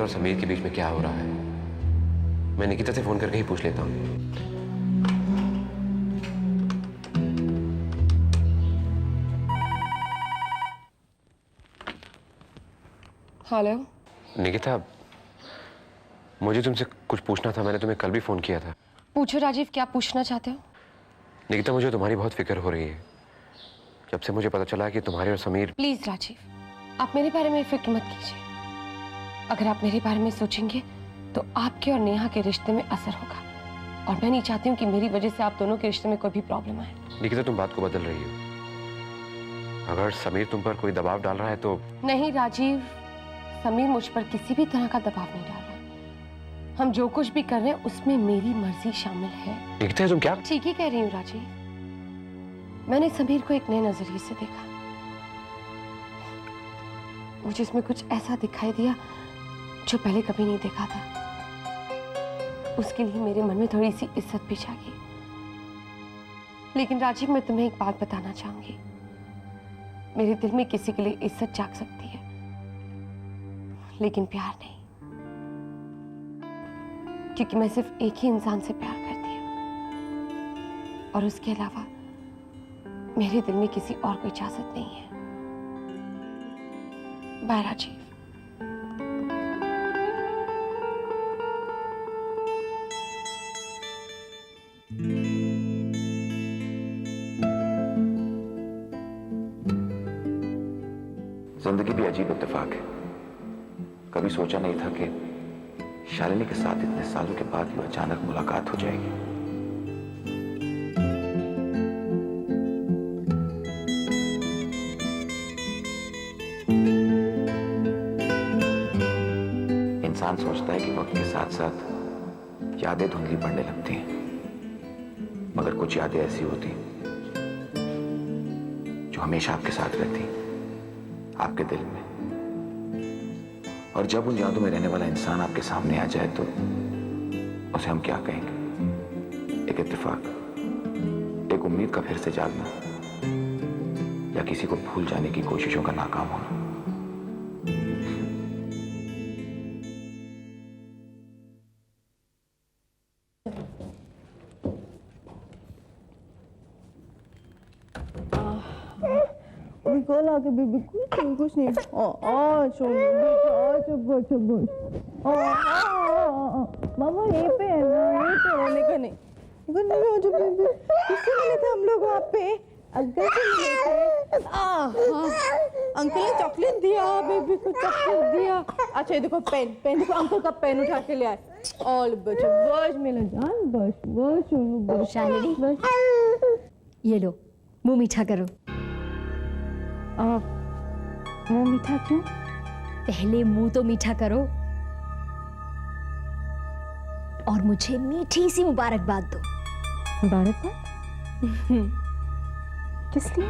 और समीर के बीच में क्या हो रहा है। मैं निकिता से फोन करके ही पूछ लेता हूँ। हेलो निकिता, मुझे तुमसे कुछ पूछना था। मैंने तुम्हें कल भी फोन किया था। पूछो राजीव, क्या पूछना चाहते हो? निकिता, मुझे तुम्हारी बहुत फिक्र हो रही है। जब से मुझे पता चला कि तुम्हारे और समीर। प्लीज राजीव, आप मेरे बारे में फिक्र मत कीजिए। अगर आप मेरे बारे में सोचेंगे तो आपके और नेहा के रिश्ते में असर होगा, और मैं नहीं चाहती हूँ कि मेरी वजह से आप दोनों के रिश्ते में कोई भी प्रॉब्लम आए। निकिता, तुम बात को बदल रही हो। अगर समीर तुम पर कोई दबाव डाल रहा है तो। नहीं राजीव, समीर मुझ पर किसी भी तरह का दबाव नहीं डाल रहा। हम जो कुछ भी कर रहे हैं उसमें मेरी मर्जी शामिल है। निकिता, तुम क्या? ठीक ही कह रही हूँ राजीव। मैंने समीर को एक नए नजरिए से देखा। मुझे इसमें कुछ ऐसा दिखाई दिया जो पहले कभी नहीं देखा था। उसके लिए मेरे मन में थोड़ी सी इज्जत भी जागी। लेकिन राजीव, मैं तुम्हें एक बात बताना चाहूंगी। मेरे दिल में किसी के लिए इज्जत जाग सकती है, लेकिन प्यार नहीं, क्योंकि मैं सिर्फ एक ही इंसान से प्यार करती हूँ, और उसके अलावा मेरे दिल में किसी और को इजाजत नहीं है। बाय राजीव। जिंदगी भी अजीब इत्तेफाक है। कभी सोचा नहीं था कि शालिनी के साथ इतने सालों के बाद यूं अचानक मुलाकात हो जाएगी। इंसान सोचता है कि वक्त के साथ साथ यादें धुंधली पड़ने लगती हैं, मगर कुछ यादें ऐसी होती जो हमेशा आपके साथ रहती, आपके दिल में। और जब उन यादों में रहने वाला इंसान आपके सामने आ जाए तो उसे हम क्या कहेंगे? एक इत्तेफाक, एक उम्मीद का फिर से जागना, या किसी को भूल जाने की कोशिशों का नाकाम होना। कल आके बेबी कुछ नहीं। मामा यहीं पे है ना, यहीं पे रोने का नहीं। जो बेबी किससे मिले थे हम लोग वहाँ पे? अंकल से मिले थे। अंकल ने चॉकलेट दिया, बेबी को चॉकलेट दिया। अच्छा ये देखो पेन देखो, अंकल का पेन उठा के ले आए। ऑल बच्चे बस मेरा जान, बस शालिनी, ये लो मुंह मीठा करो। मुंह मीठा क्यों? पहले मुंह तो मीठा करो और मुझे मीठी सी मुबारकबाद दो। मुबारकबाद? किस लिए?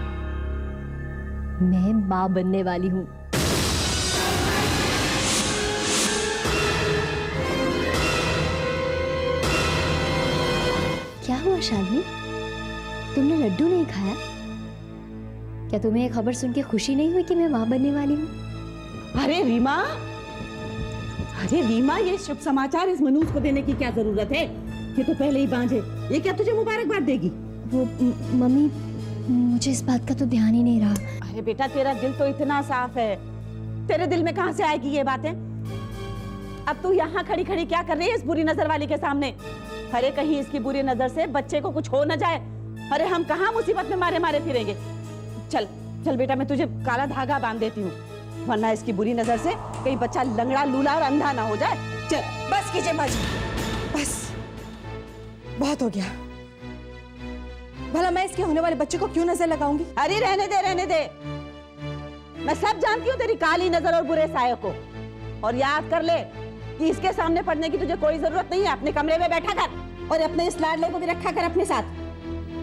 मैं मां बनने वाली हूं। क्या हुआ शालिनी, तुमने लड्डू नहीं खाया? क्या तुम्हें ये खबर सुन के खुशी नहीं हुई कि मैं मां बनने वाली हूँ? अरे रीमा, ये शुभ समाचार इस मनूज को देने की क्या जरूरत है? ये तो पहले ही बांझ है, ये क्या तुझे मुबारकबाद देगी? वो मम्मी, मुझे इस बात का तो ध्यान ही नहीं रहा। अरे बेटा, तेरा दिल तो इतना साफ है, तेरे दिल में कहां से आएगी ये बातें? अब तू यहाँ खड़ी खड़ी क्या कर रही है इस बुरी नजर वाली के सामने? अरे कहीं इसकी बुरी नजर से बच्चे को कुछ हो न जाए। अरे हम कहाँ मुसीबत में मारे मारे फिरेंगे। चल चल बेटा, मैं तुझे काला धागा बांध देती हूँ, वरना इसकी बुरी नजर से कहीं बच्चा लंगड़ा लूला और अंधा ना हो जाए। चल बस कीजिए बाजी, बस बहुत हो गया। भला मैं इसके होने वाले बच्चे को क्यों नजर लगाऊंगी? अरे रहने दे। मैं सब जानती हूँ तेरी काली नजर और बुरे साये को। और याद कर ले कि इसके सामने पढ़ने की तुझे कोई जरूरत नहीं है। अपने कमरे में बैठा कर और अपने इस लाडले को भी रखा कर अपने साथ।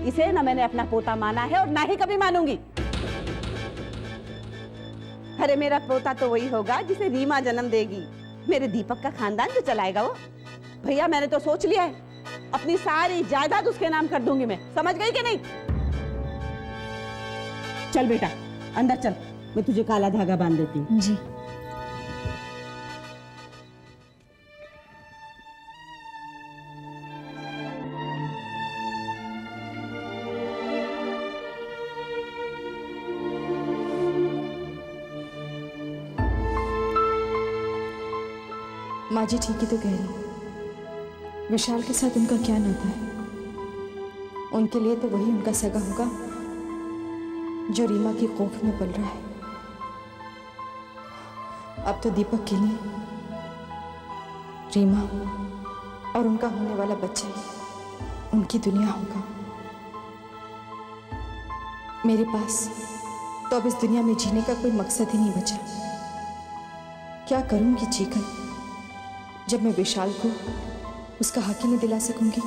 इसे ना मैंने अपना पोता माना है और ना ही कभी मानूंगी। अरे मेरा पोता तो वही होगा जिसे रीमा जन्म देगी। मेरे दीपक का खानदान जो चलाएगा वो। भैया मैंने तो सोच लिया है, अपनी सारी जायदाद उसके नाम कर दूंगी मैं। समझ गई कि नहीं? चल बेटा अंदर चल, मैं तुझे काला धागा बांध देती हूँ। जी। माँ जी ठीक ही तो कह रही। विशाल के साथ उनका क्या नाता है? उनके लिए तो वही उनका सगा होगा जो रीमा की कोख में पल रहा है। अब तो दीपक के लिए रीमा और उनका होने वाला बच्चा ही उनकी दुनिया होगा। मेरे पास तो अब इस दुनिया में जीने का कोई मकसद ही नहीं बचा। क्या करूंगी जीकर जब मैं विशाल को उसका हक ही नहीं दिला सकूंगी?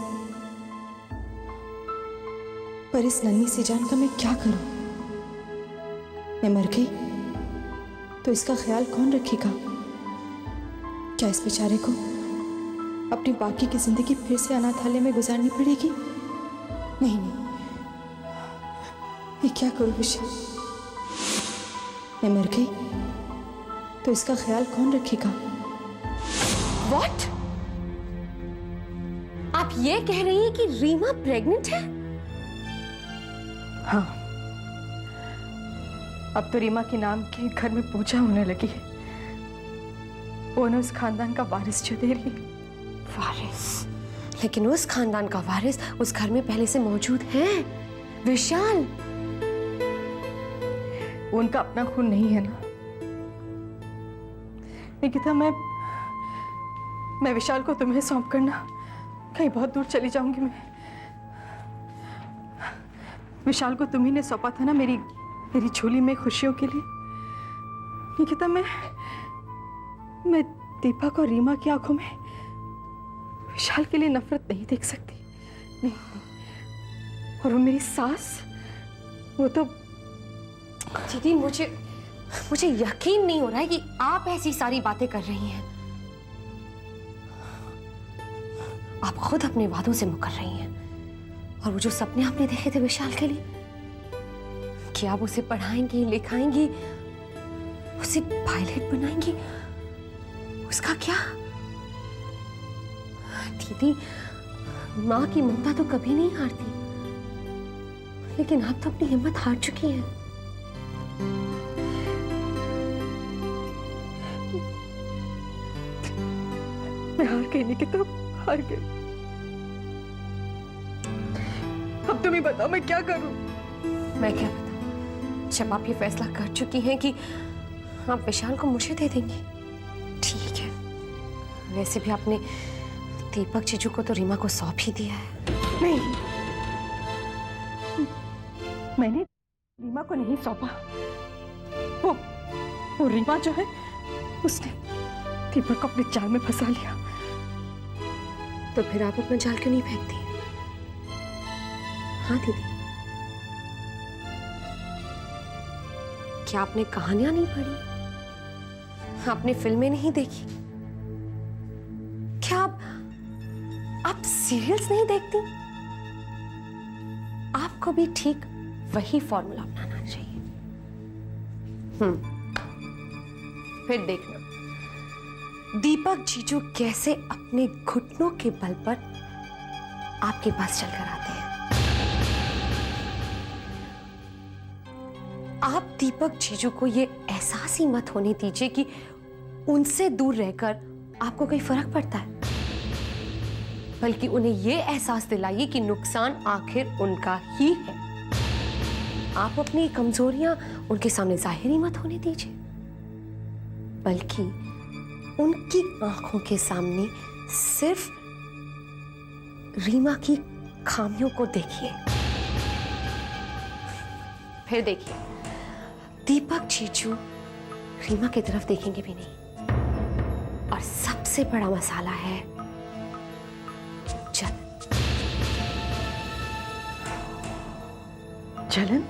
पर इस नन्ही सी जान का मैं क्या करूं? मैं मर गई तो इसका ख्याल कौन रखेगा? क्या इस बेचारे को अपनी बाकी की जिंदगी फिर से अनाथालय में गुजारनी पड़ेगी? नहीं नहीं, मैं क्या करूं विशाल? मैं मर गई तो इसका ख्याल कौन रखेगा? What? आप ये कह रही हैं कि रीमा प्रेग्नेंट है? हाँ, अब तो रीमा के नाम के घर में पूजा होने लगी है। वो उस खानदान का वारिस जो दे रही है। वारिस? लेकिन उस खानदान का वारिस उस घर में पहले से मौजूद है, विशाल। वो उनका अपना खून नहीं है ना निकिता। मैं विशाल को तुम्हें सौंप कर ना कहीं बहुत दूर चली जाऊंगी। मैं विशाल को तुम्ही ने सौंपा था ना मेरी झोली में खुशियों के लिए। निकिता, मैं दीपक और रीमा की आंखों में विशाल के लिए नफरत नहीं देख सकती। नहीं। और वो मेरी सास, वो तो दीदी, मुझे यकीन नहीं हो रहा है कि आप ऐसी सारी बातें कर रही हैं। आप खुद अपने वादों से मुकर रही हैं। और वो जो सपने आपने देखे थे विशाल के लिए कि आप उसे पढ़ाएंगी, लिखाएंगी, उसे पायलट बनाएंगी, उसका क्या? दीदी, माँ की ममता तो कभी नहीं हारती, लेकिन आप तो अपनी हिम्मत हार चुकी हैं। मैं हार गई निकिता, हार गई। अब तुम ही बताओ मैं क्या करूं? मैं क्या बताऊं? जब आप ये फैसला कर चुकी हैं कि आप विशाल को मुझे दे देंगी, ठीक है। वैसे भी आपने दीपक जीजू को तो रीमा को सौंप ही दिया है। नहीं, मैंने रीमा को नहीं सौंपा। वो रीमा जो है उसने दीपक को अपने जाल में फंसा लिया। तो फिर आप अपना जाल क्यों नहीं फेंकती? हाँ दीदी, क्या आपने कहानियां नहीं पढ़ी? आपने फिल्में नहीं देखी? क्या आप सीरियल्स नहीं देखती? आपको भी ठीक वही फॉर्मूला अपनाना चाहिए। फिर देखना दीपक जीजू कैसे अपने घुटनों के बल पर आपके पास चलकर आते हैं। आप दीपक जीजू को ये एहसास ही मत होने दीजिए कि उनसे दूर रहकर आपको कोई फर्क पड़ता है, बल्कि उन्हें ये एहसास दिलाइए कि नुकसान आखिर उनका ही है। आप अपनी कमजोरियां उनके सामने जाहिर ही मत होने दीजिए, बल्कि उनकी आंखों के सामने सिर्फ रीमा की खामियों को देखिए। फिर देखिए दीपक जीजू रीमा की तरफ देखेंगे भी नहीं। और सबसे बड़ा मसाला है जलन।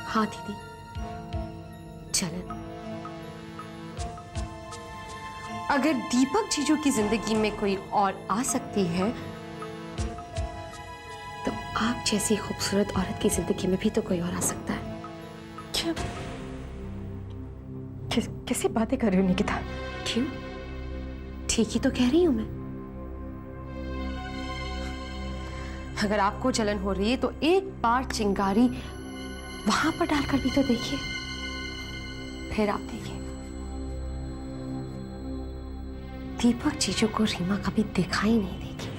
हाँ दीदी, जलन। अगर दीपक जीजू की जिंदगी में कोई और आ सकती है, तो आप जैसी खूबसूरत औरत की जिंदगी में भी तो कोई और आ सकता है। क्या? कैसी बातें कर रही हो निकिता? क्यों? ठीक ही तो कह रही हूं मैं। अगर आपको जलन हो रही है तो एक बार चिंगारी वहां पर डालकर भी तो देखिए, फिर आप देखिए दीपक जीजू को रीमा कभी दिखाई नहीं देगी।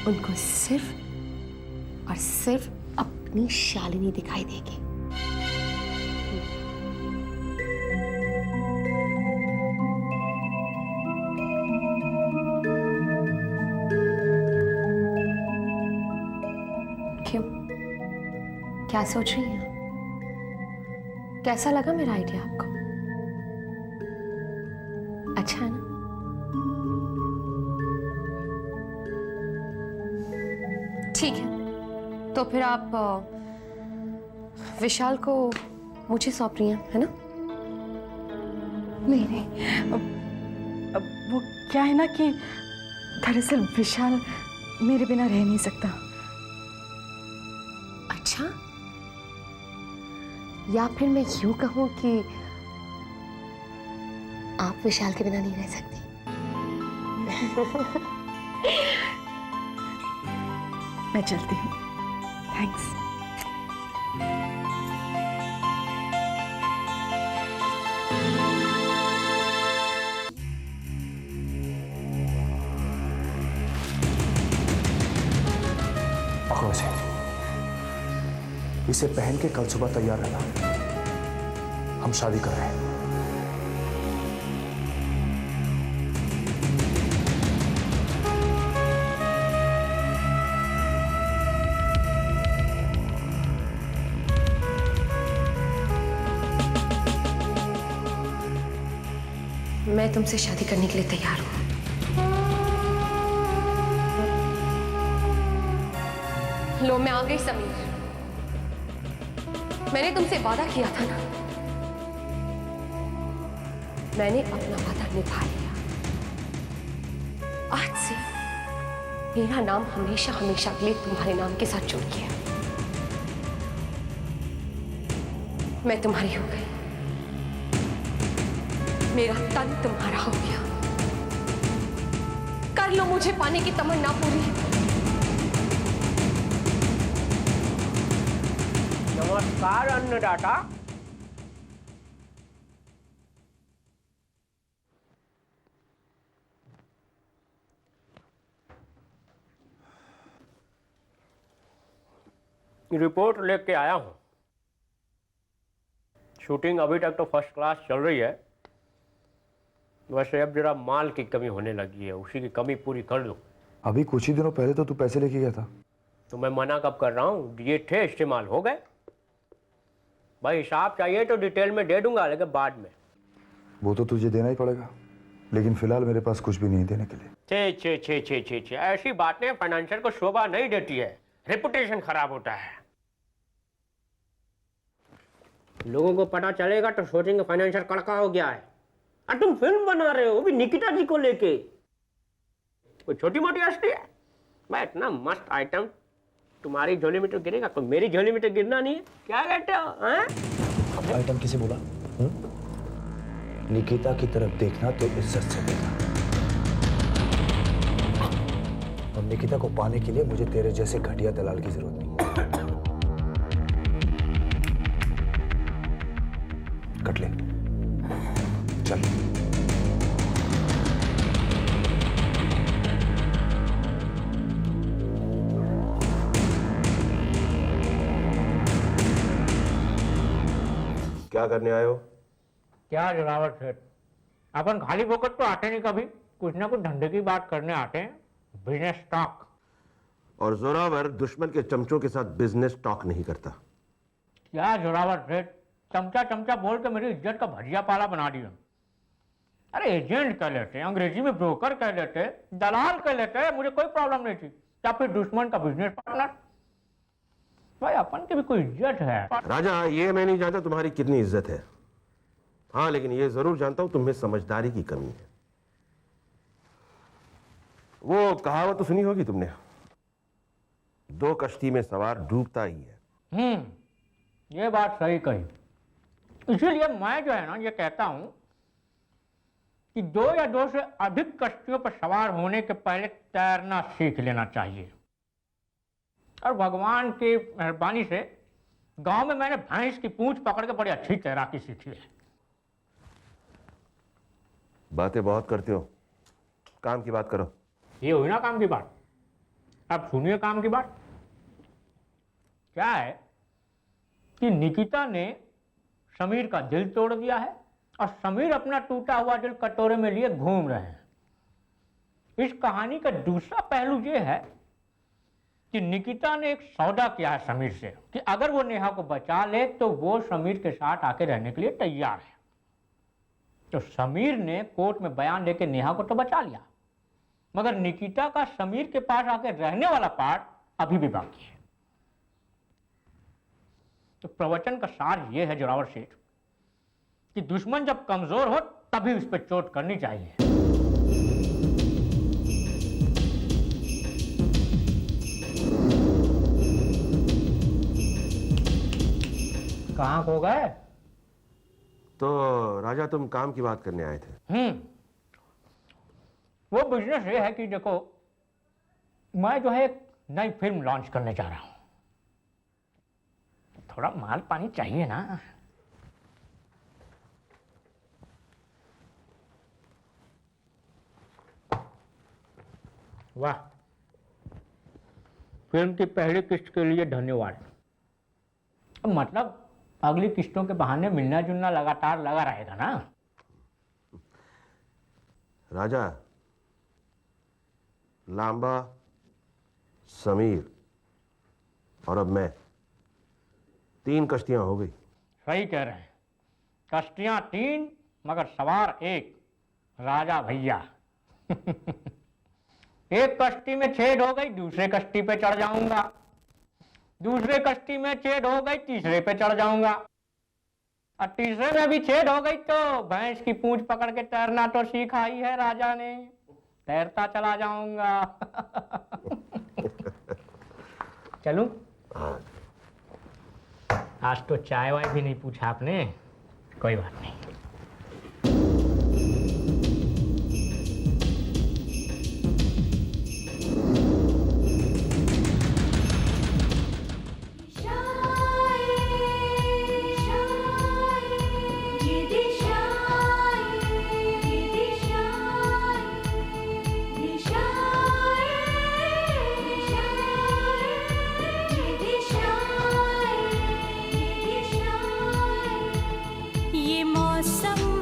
उनको सिर्फ और सिर्फ अपनी शालिनी दिखाई देगी। क्यों, क्या सोच रही हैं? कैसा लगा मेरा आइडिया आपको? अच्छा है ना? ठीक है, तो फिर आप विशाल को मुझे सौंप रही हैं, है ना? नहीं नहीं, अब वो क्या है ना कि दरअसल विशाल मेरे बिना रह नहीं सकता। अच्छा, या फिर मैं यूं कहूं कि आप विशाल के बिना नहीं रह सकती। मैं चलती हूँ, थैंक्स। पकड़ो इसे पहन के कल सुबह तैयार रहना, हम शादी कर रहे हैं। मैं तुमसे शादी करने के लिए तैयार हूं। लो, मैं आ गई समीर। मैंने तुमसे वादा किया था ना, मैंने अपना वादा निभा लिया। आज से मेरा नाम हमेशा हमेशा के लिए तुम्हारे नाम के साथ जुड़ गया। मैं तुम्हारी हो गई, मेरा तन तुम्हारा हो गया। कर लो मुझे पाने की तमन्ना पूरी। नमस्कार अन्नदाता। रिपोर्ट लेके आया हूं। शूटिंग अभी तक तो फर्स्ट क्लास चल रही है, वैसे अब जरा माल की कमी होने लगी है, उसी की कमी पूरी कर दो। अभी कुछ ही दिनों पहले तो तू पैसे लेके गया था। तो मैं मना कब कर रहा हूँ, दिए थे, इस्तेमाल हो गए। भाई हिसाब चाहिए तो डिटेल में दे दूंगा, लेकिन बाद में। वो तो तुझे देना ही पड़ेगा, लेकिन फिलहाल मेरे पास कुछ भी नहीं देने के लिए। छे छे छे छे छे छे, ऐसी बातें फाइनेंशियल को शोभा नहीं देती है, रेपुटेशन खराब होता है। लोगों को पता चलेगा तो सोचेंगे फाइनेंशियल कड़का हो गया है। और तुम फिल्म बना रहे हो, वो भी निकिता जी को लेके। कोई छोटी मोटी हस्ती है? भाई इतना मस्त आइटम तुम्हारी झोली में तो गिरेगा, तो मेरी झोली में तो गिरना नहीं है। क्या कहते हो? आइटम किसे बोला? निकिता की तरफ देखना तो इज्जत से देखना। और निकिता को पाने के लिए मुझे तेरे जैसे घटिया दलाल की जरूरत नहीं। कट ले, चल। क्या करने आए हो? क्या जरावत है, अपन खाली फोकट तो आते नहीं कभी, कुछ ना कुछ धंधे की बात करने आते हैं। Business talk. और जोरावर दुश्मन के चमचों के साथ बिजनेस टॉक नहीं करता। क्या जोरावर सेठ, चमचा चमचा बोल के मेरी इज्जत का भजिया पाला बना दिया। अरे एजेंट कह लेते, अंग्रेजी में ब्रोकर कह लेते, दलाल कह लेते, मुझे कोई प्रॉब्लम नहीं थी। या फिर दुश्मन का बिजनेस पार्टनर। भाई अपन की भी कोई इज्जत है। राजा, ये मैं नहीं जानता तुम्हारी कितनी इज्जत है। हाँ, लेकिन ये जरूर जानता हूं तुम्हें समझदारी की कमी है। वो कहावत तो सुनी होगी तुमने, दो कश्ती में सवार डूबता ही है। ये बात सही कही। इसीलिए मैं जो है ना ये कहता हूं कि दो या दो से अधिक कश्तियों पर सवार होने के पहले तैरना सीख लेना चाहिए। और भगवान की मेहरबानी से गांव में मैंने भैंस की पूंछ पकड़ के बड़ी अच्छी तैराकी सीखी है। बातें बहुत करते हो। काम की बात करो। ये हुई ना काम की बात। अब सुनिए काम की बात। क्या है कि निकिता ने समीर का दिल तोड़ दिया है और समीर अपना टूटा हुआ दिल कटोरे में लिए घूम रहे हैं। इस कहानी का दूसरा पहलू यह है कि निकिता ने एक सौदा किया है समीर से कि अगर वो नेहा को बचा ले तो वो समीर के साथ आके रहने के लिए तैयार है। तो समीर ने कोर्ट में बयान देके नेहा को तो बचा लिया, मगर निकिता का समीर के पास आके रहने वाला पार्ट अभी भी बाकी है। तो प्रवचन का सार यह है जोरावर सेठ कि दुश्मन जब कमजोर हो तभी उस पर चोट करनी चाहिए। कहाँ खो गए? तो राजा तुम काम की बात करने आए थे। वो बिजनेस ये है कि देखो, मैं जो है एक नई फिल्म लॉन्च करने जा रहा हूं। थोड़ा माल पानी चाहिए ना। वाह, फिल्म की पहली किस्त के लिए धन्यवाद। मतलब अगली किस्तों के बहाने मिलना जुलना लगातार लगा रहेगा ना। राजा, लांबा, समीर और अब मैं, 3 कश्तियां हो गई। सही कह रहे हैं, कश्तियां 3 मगर सवार 1, राजा भैया। एक कश्ती में छेद हो गई, दूसरे कश्ती पे चढ़ जाऊंगा। दूसरे कश्ती में छेद हो गई, तीसरे पे चढ़ जाऊंगा। और तीसरे में भी छेद हो गई तो भैंस की पूंछ पकड़ के तैरना तो सीखा ही है राजा ने, तैरता चला जाऊंगा। चलूं? आज तो चाय वाय भी नहीं पूछा आपने। कोई बात नहीं। ये मौसम